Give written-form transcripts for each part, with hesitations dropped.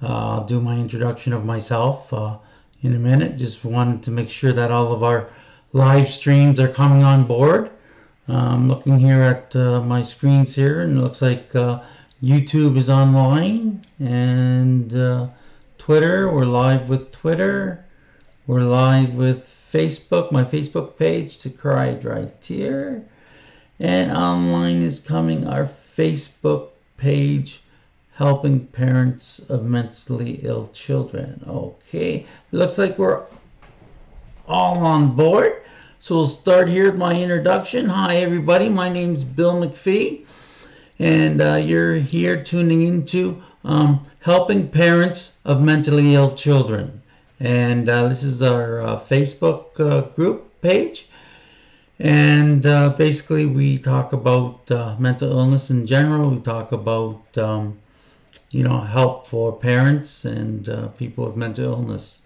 I'll do my introduction of myself in a minute. Just wanted to make sure that all of our live streams are coming on board. I'm looking here at my screens here, and it looks like YouTube is online, and Twitter. We're live with Twitter. We're live with Facebook, my Facebook page, To Cry a Dry Tear. And online is coming our Facebook page, Helping Parents of Mentally Ill Children. Okay, looks like we're all on board. So we'll start here with my introduction. Hi everybody, my name is Bill McPhee, and you're here tuning into Helping Parents of Mentally Ill Children. And this is our Facebook group page. And basically we talk about mental illness in general. We talk about help for parents and people with mental illness.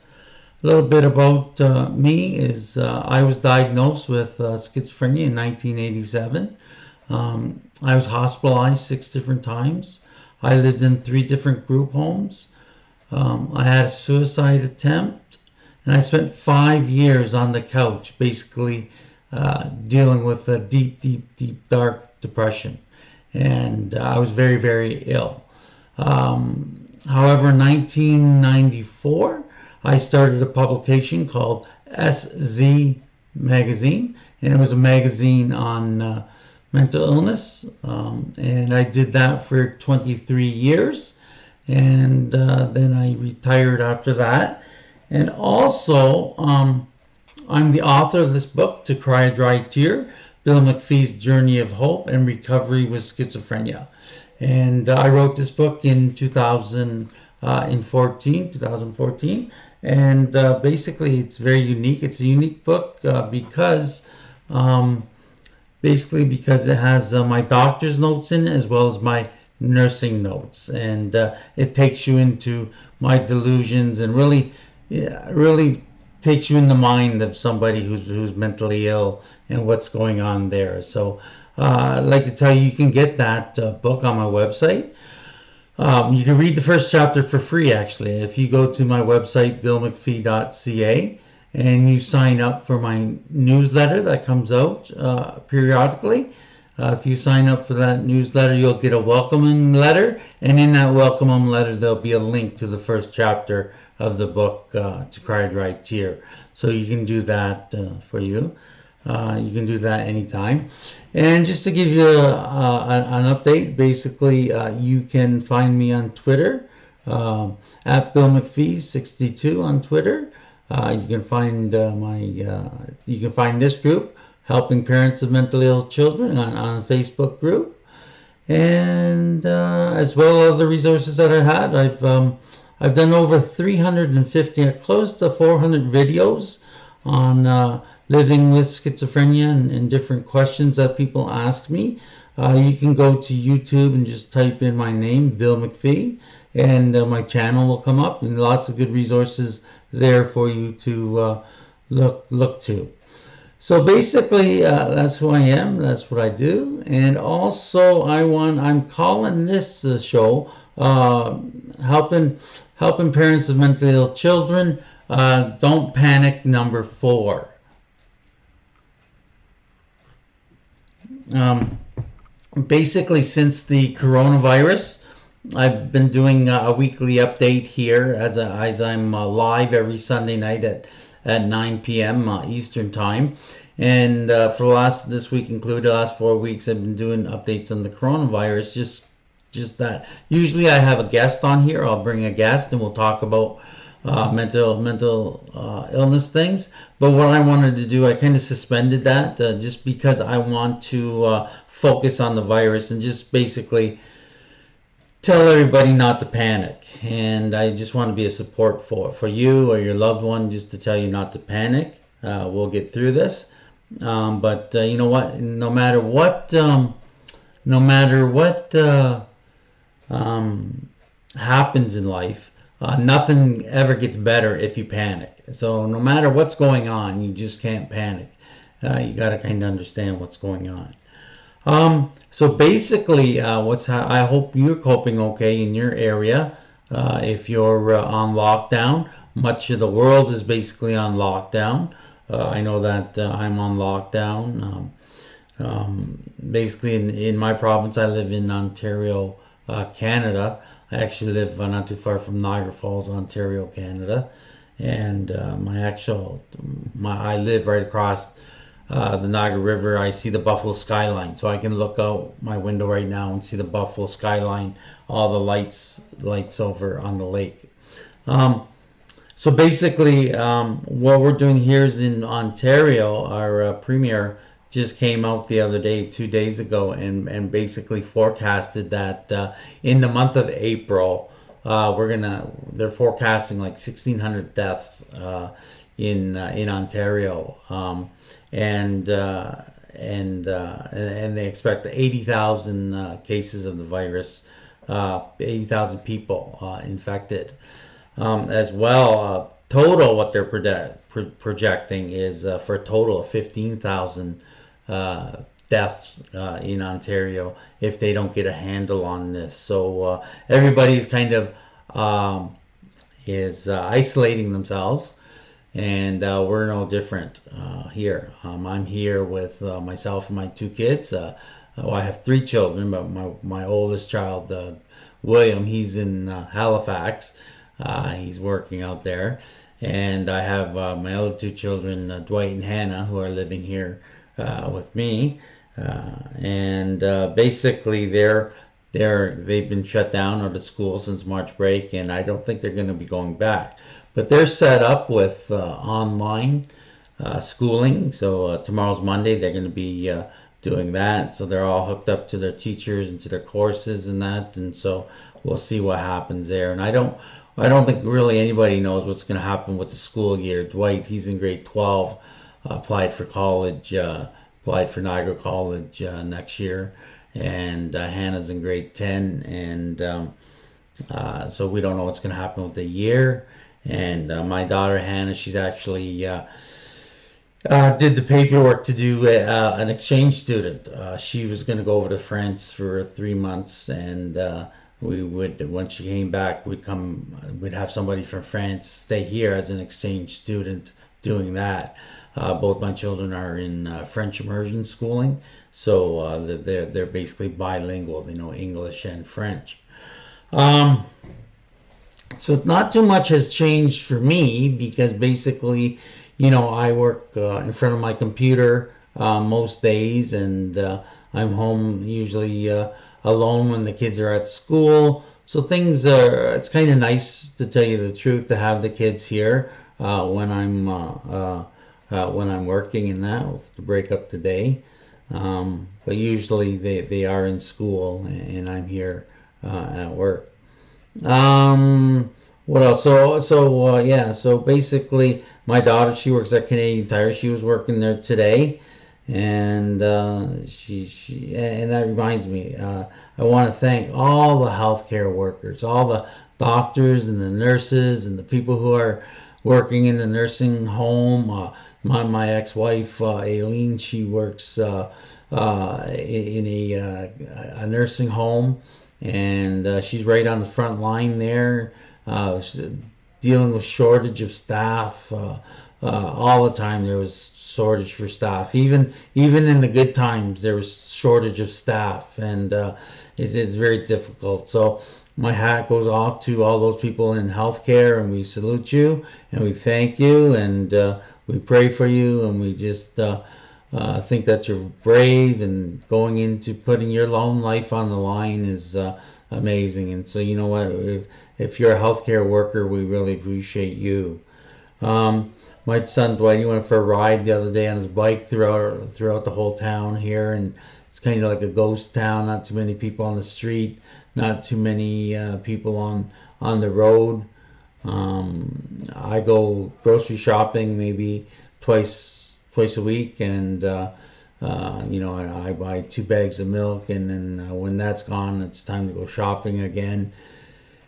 A little bit about me is I was diagnosed with schizophrenia in 1987. I was hospitalized 6 different times. I lived in 3 different group homes. I had a suicide attempt, and I spent 5 years on the couch basically dealing with a deep, dark depression. And I was very, very ill. However, in 1994, I started a publication called SZ Magazine, and it was a magazine on mental illness. And I did that for 23 years. And then I retired after that. And also, I'm the author of this book, To Cry a Dry Tear, Bill McPhee's Journey of Hope and Recovery with Schizophrenia. And I wrote this book in 2014. And basically it's very unique. It's a unique book because it has my doctor's notes in it as well as my nursing notes, and it takes you into my delusions and really takes you in the mind of somebody who's mentally ill and what's going on there. So I'd like to tell you, you can get that book on my website. You can read the first chapter for free, actually, if you go to my website, billmcphee.ca, and you sign up for my newsletter that comes out periodically. If you sign up for that newsletter, you'll get a welcoming letter, and in that welcoming letter, there'll be a link to the first chapter of the book, To Cry a Dry Tear. So you can do that for you. You can do that anytime. And just to give you an update, basically, you can find me on Twitter, at Bill McPhee62 on Twitter. You can find this group, Helping Parents of Mentally Ill Children, on a Facebook group, and as well as other resources that I had. I've done over 350, close to 400 videos on living with schizophrenia and different questions that people ask me. You can go to YouTube and just type in my name, Bill McPhee, and my channel will come up, and lots of good resources there for you to look to. So basically, that's who I am. That's what I do. And also, I'm calling this show helping parents of mentally ill children. Don't panic, number 4. Basically, since the coronavirus, I've been doing a weekly update here as I'm live every Sunday night at 9 p.m. Eastern time. And for this week included, the last 4 weeks, I've been doing updates on the coronavirus, just that. Usually I have a guest on here. I'll bring a guest and we'll talk about mental illness things. But what I wanted to do, I kind of suspended that just because I want to focus on the virus and just basically tell everybody not to panic. And I just want to be a support for you or your loved one, just to tell you not to panic. We'll get through this. But you know what? No matter what happens in life, nothing ever gets better if you panic. So no matter what's going on, you just can't panic. You got to kind of understand what's going on. So basically, I hope you're coping okay in your area. if you're on lockdown. Much of the world is basically on lockdown. I know that I'm on lockdown. Basically, in my province, I live in Ontario, Canada. I actually live not too far from Niagara Falls, Ontario, Canada, and I live right across the Niagara River. I see the Buffalo skyline, so I can look out my window right now and see the Buffalo skyline, all the lights over on the lake. Um, so basically, what we're doing here is in Ontario. Our premier just came out the other day, 2 days ago, and basically forecasted that in the month of April, they're forecasting like 1,600 deaths in Ontario, and and they expect 80,000 cases of the virus, 80,000 people infected as well. Total, what they're projecting is for a total of 15,000 deaths in Ontario if they don't get a handle on this. So everybody's kind of is isolating themselves, and we're no different here. I'm here with myself and my two kids. Well, I have three children, but my oldest child, William, he's in Halifax. He's working out there. And I have my other two children, Dwight and Hannah, who are living here with me. And basically, they've been shut down out of school since March break, and I don't think they're going to be going back. But they're set up with online schooling. So tomorrow's Monday, they're going to be doing that. So they're all hooked up to their teachers and to their courses and that. And so we'll see what happens there. And I don't think really anybody knows what's going to happen with the school year. Dwight, he's in grade 12, applied for college, applied for Niagara College next year, and Hannah's in grade 10, and so we don't know what's going to happen with the year. And my daughter Hannah, she's actually did the paperwork to do an exchange student. She was going to go over to France for 3 months, and we would, when she came back, we'd have somebody from France stay here as an exchange student doing that. Both my children are in French immersion schooling, so they're basically bilingual. They know English and French. Um, so not too much has changed for me because basically, I work in front of my computer most days, and I'm home usually alone when the kids are at school. So it's kind of nice, to tell you the truth, to have the kids here when I'm working in that, to break up the day. But usually they are in school, and I'm here at work. What else? Yeah. So basically, my daughter, she works at Canadian Tire. She was working there today, and and that reminds me. I want to thank all the healthcare workers, all the doctors and the nurses and the people who are working in the nursing home. My ex-wife, Aileen, she works in a nursing home, and she's right on the front line there, dealing with shortage of staff. All the time there was shortage for staff. Even in the good times there was shortage of staff, and it's very difficult. So my hat goes off to all those people in healthcare, and we salute you and we thank you, and we pray for you, and we just think that you're brave, and going into putting your own life on the line is amazing. And so, you know what, if you're a healthcare worker, we really appreciate you. My son Dwight, he went for a ride the other day on his bike throughout the whole town here, and it's kind of like a ghost town. Not too many people on the street, not too many people on the road. I go grocery shopping maybe twice a week, and I buy 2 bags of milk, and then when that's gone, it's time to go shopping again.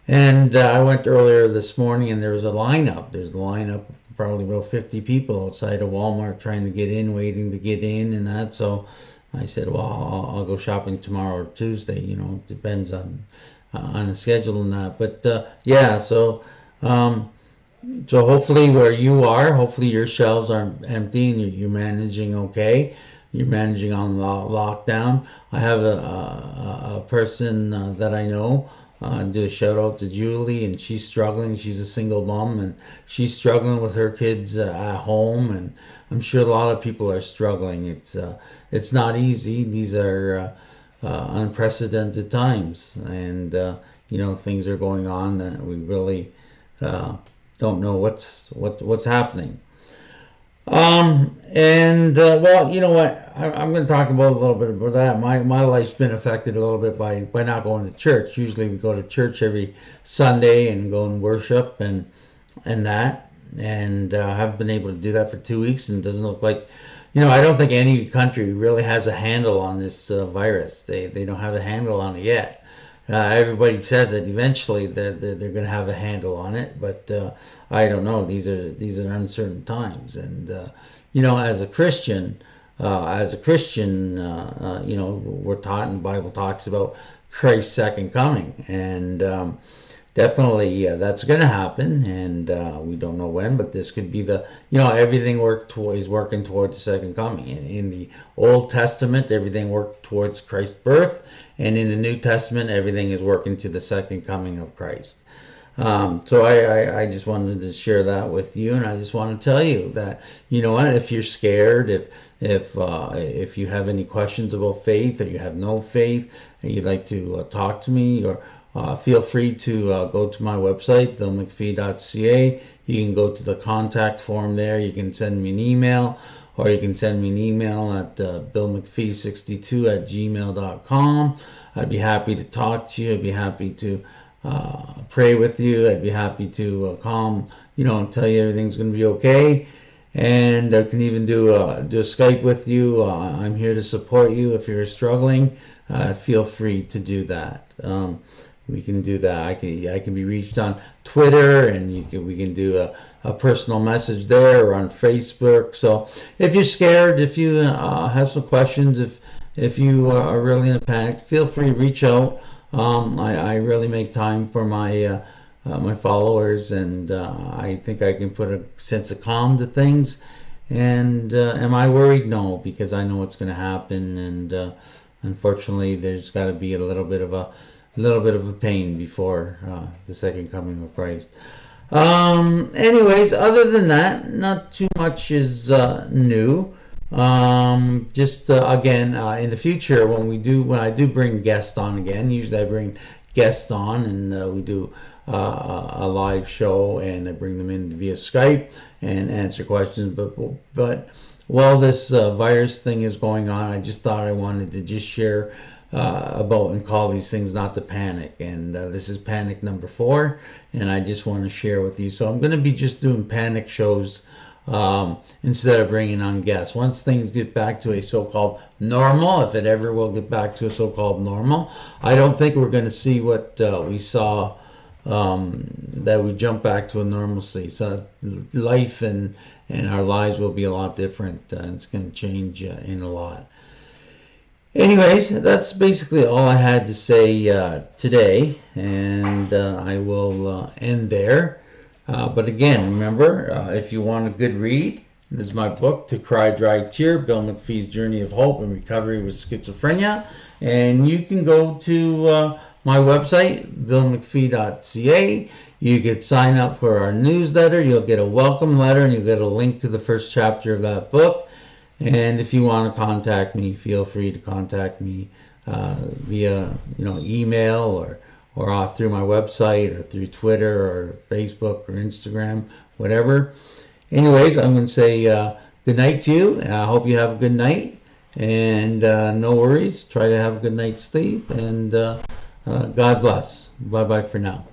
And I went earlier this morning, and there was a lineup. There's a lineup, probably about 50 people outside of Walmart trying to get in, waiting to get in, and that. So I said, well, I'll go shopping tomorrow or Tuesday. It depends on on the schedule and that. But yeah, so hopefully where you are, hopefully your shelves aren't empty and you're managing okay. You're managing on lockdown. I have a person that I know. Do a shout out to Julie, and she's struggling. She's a single mom, and she's struggling with her kids at home. And I'm sure a lot of people are struggling. It's not easy. These are unprecedented times, and things are going on that we really uh, don't know what's happening. And well, you know what? I'm going to talk about a little bit about that. My life's been affected a little bit by not going to church. Usually we go to church every Sunday and go and worship and that. And I haven't been able to do that for 2 weeks, and it doesn't look like, I don't think any country really has a handle on this virus. They don't have a handle on it yet. Everybody says that eventually they're going to have a handle on it, but I don't know. These are uncertain times, and as a Christian, we're taught, and the Bible talks about Christ's second coming, and definitely that's going to happen, and we don't know when, but this could be everything is working toward the second coming. In the Old Testament, everything worked towards Christ's birth, and in the New Testament, everything is working to the second coming of Christ. So I just wanted to share that with you, and I just want to tell you that, if you're scared, if you have any questions about faith, or you have no faith, and you'd like to talk to me, or feel free to go to my website, billmcphee.ca. You can go to the contact form there. You can send me an email, or you can send me an email at billmcphee62@gmail.com. I'd be happy to talk to you. I'd be happy to pray with you. I'd be happy to and tell you everything's going to be okay. And I can even do a Skype with you. I'm here to support you if you're struggling. Feel free to do that. We can do that. I can be reached on Twitter, and we can do a personal message there, or on Facebook. So if you're scared, if you have some questions, if you are really in a panic, feel free to reach out. I really make time for my followers, and I think I can put a sense of calm to things. And am I worried? No, because I know what's going to happen, and unfortunately, there's got to be a little bit of a pain before the second coming of Christ. Anyways, other than that, not too much is new. Just again, in the future, when I do bring guests on again, usually I bring guests on, and we do a live show, and I bring them in via Skype and answer questions. But while this virus thing is going on, I just thought I wanted to just share about and call these things not to panic. And this is panic number 4, and I just want to share with you. So I'm going to be just doing panic shows instead of bringing on guests. Once things get back to a so-called normal, if it ever will get back to a so-called normal, I don't think we're going to see what we saw, that we jump back to a normalcy. So life and our lives will be a lot different. It's going to change in a lot. Anyways, that's basically all I had to say today, and I will end there. But again, remember, if you want a good read, this is my book, To Cry Dry Tear, Bill McPhee's Journey of Hope and Recovery with Schizophrenia. And you can go to my website, billmcphee.ca. You could sign up for our newsletter. You'll get a welcome letter, and you'll get a link to the first chapter of that book. And if you want to contact me, feel free to contact me via email, or through my website, or through Twitter or Facebook or Instagram, whatever. Anyways, I'm going to say good night to you. I hope you have a good night, and no worries. Try to have a good night's sleep, and God bless. Bye-bye for now.